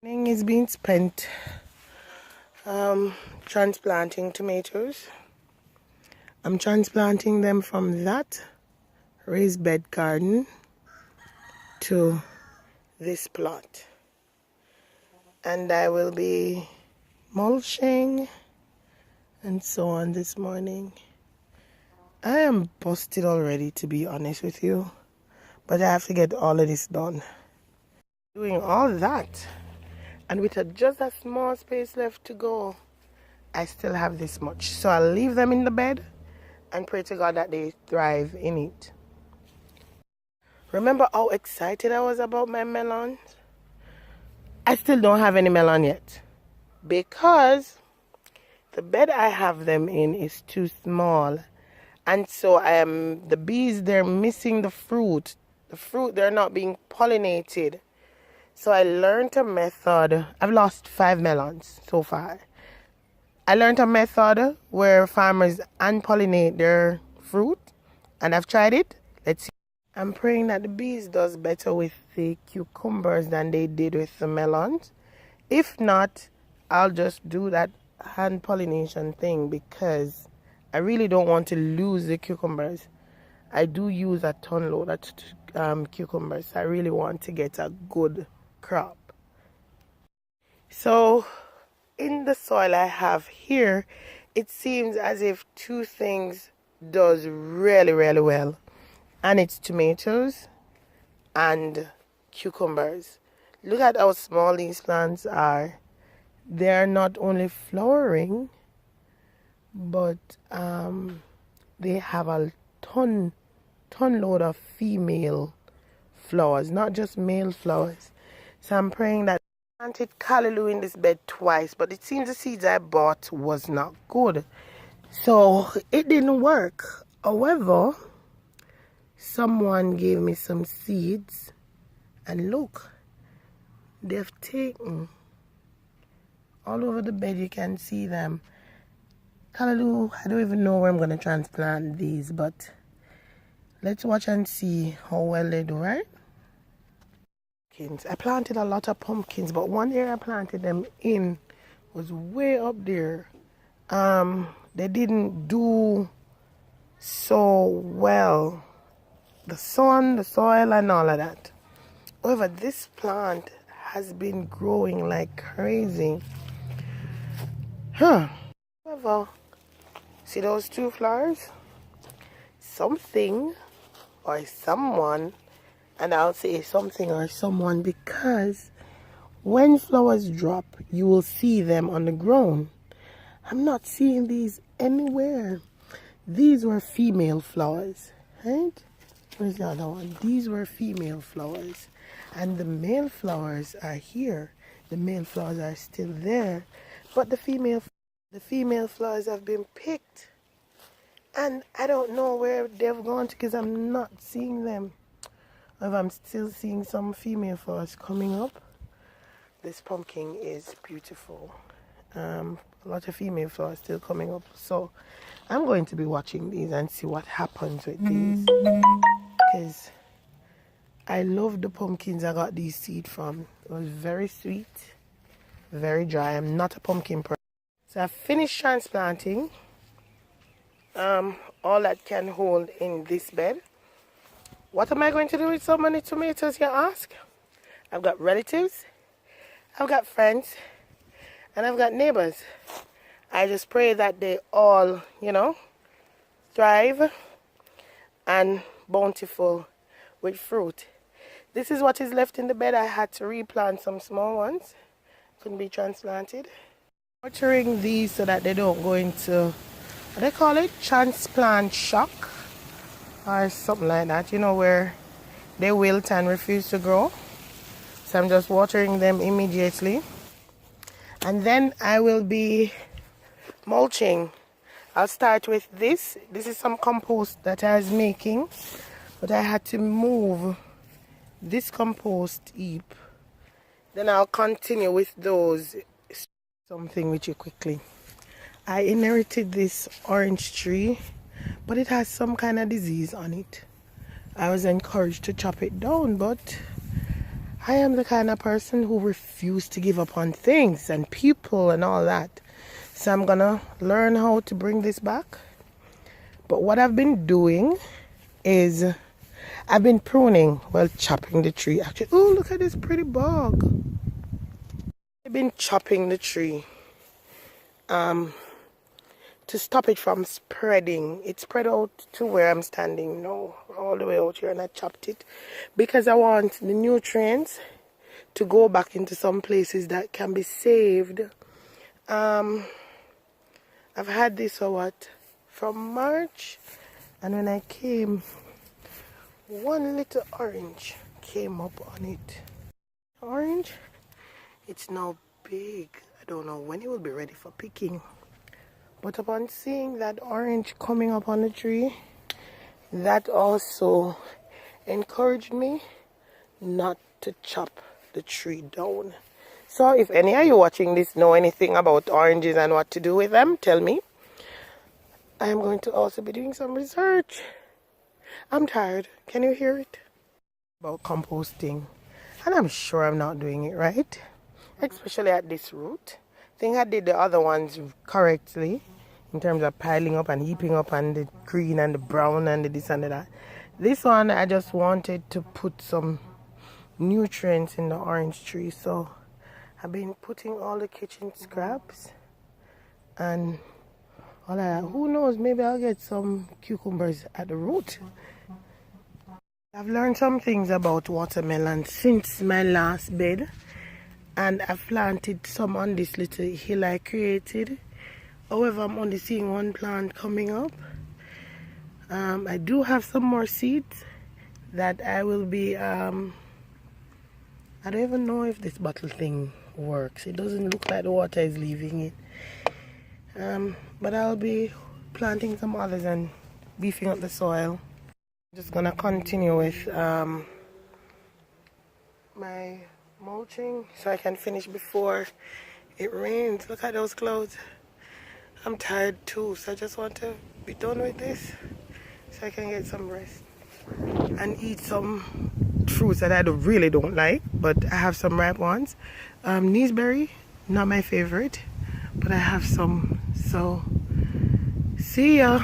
Evening is being spent transplanting tomatoes. I'm transplanting them from that raised bed garden to this plot, and I will be mulching and so on this morning. I am busted already, to be honest with you, but I have to get all of this done. Doing all that, and with just a small space left to go, I still have this much. So I'll leave them in the bed and pray to God that they thrive in it. Remember how excited I was about my melons? I still don't have any melon yet because the bed I have them in is too small. And so the bees, they're missing the fruit. The fruit, they're not being pollinated. So I learned a method. I've lost 5 melons so far. I learned a method where farmers unpollinate their fruit, and I've tried it. Let's see. I'm praying that the bees does better with the cucumbers than they did with the melons. If not, I'll just do that hand pollination thing because I really don't want to lose the cucumbers. I do use a ton load of cucumbers. I really want to get a good crop. So in the soil I have here, it seems as if two things does really well, and it's tomatoes and cucumbers. Look at how small these plants are. They're not only flowering, but they have a ton load of female flowers, not just male flowers. So I'm praying that I planted callaloo in this bed twice, but it seems the seeds I bought was not good, so it didn't work. However, someone gave me some seeds, and look, they've taken all over the bed. You can see them. Callaloo, I don't even know where I'm going to transplant these, but let's watch and see how well they do, right? I planted a lot of pumpkins, but one area I planted them in was way up there. They didn't do so well. The sun, the soil, and all of that. However, this plant has been growing like crazy. However, see those two flowers? Something or someone, and I'll say something or someone because when flowers drop, you will see them on the ground. I'm not seeing these anywhere. These were female flowers, right? Where's the other one? These were female flowers, and the male flowers are here. The male flowers are still there, but the female flowers have been picked, and I don't know where they've gone to because I'm not seeing them. If I'm still seeing some female flowers coming up. This pumpkin is beautiful. A lot of female flowers still coming up, so I'm going to be watching these and see what happens with these, because I love the pumpkins I got these seeds from. It was very sweet, very dry. I'm not a pumpkin person. So I finished transplanting all that can hold in this bed. What am I going to do with so many tomatoes, you ask? I've got relatives, I've got friends, and I've got neighbors. I just pray that they all, thrive and bountiful with fruit. This is what is left in the bed. I had to replant some small ones. Couldn't be transplanted. Watering these so that they don't go into, what they call it, transplant shock or something like that, where they wilt and refuse to grow. So I'm just watering them immediately, and then I will be mulching. I'll start with this. This is some compost that I was making, but I had to move this compost heap. Then I'll continue with those. Something with you quickly. I inherited this orange tree, but it has some kind of disease on it. I was encouraged to chop it down, but I am the kind of person who refuse to give up on things and people and all that. So I'm gonna learn how to bring this back. But what I've been doing is I've been pruning, well, chopping the tree. Actually, oh, look at this pretty bog. I've been chopping the tree to stop it from spreading. It spread out to where I'm standing now, all the way out here, and I chopped it because I want the nutrients to go back into some places that can be saved. I've had this from March, and when I came, one little orange came up on it. Orange, it's now big. I don't know when it will be ready for picking. But upon seeing that orange coming up on the tree, that also encouraged me not to chop the tree down. So if any of you watching this know anything about oranges and what to do with them, tell me. I am going to also be doing some research. I'm tired. Can you hear it? About composting. And I'm sure I'm not doing it right. Especially at this root. I think I did the other ones correctly. In terms of piling up and heaping up and the green and the brown and the this and the that. This one I just wanted to put some nutrients in the orange tree. So I've been putting all the kitchen scraps and all that. Who knows, maybe I'll get some cucumbers at the root. I've learned some things about watermelon since my last bed, and I've planted some on this little hill I created. However, I'm only seeing one plant coming up. I do have some more seeds that I will be I don't even know if this bottle thing works. It doesn't look like the water is leaving it. But I'll be planting some others and beefing up the soil. Just gonna continue with my mulching so I can finish before it rains. Look at those clouds. I'm tired too, so I just want to be done with this so I can get some rest and eat some fruits that I really don't like, but I have some ripe ones. Neeseberry, not my favorite, but I have some. So see ya.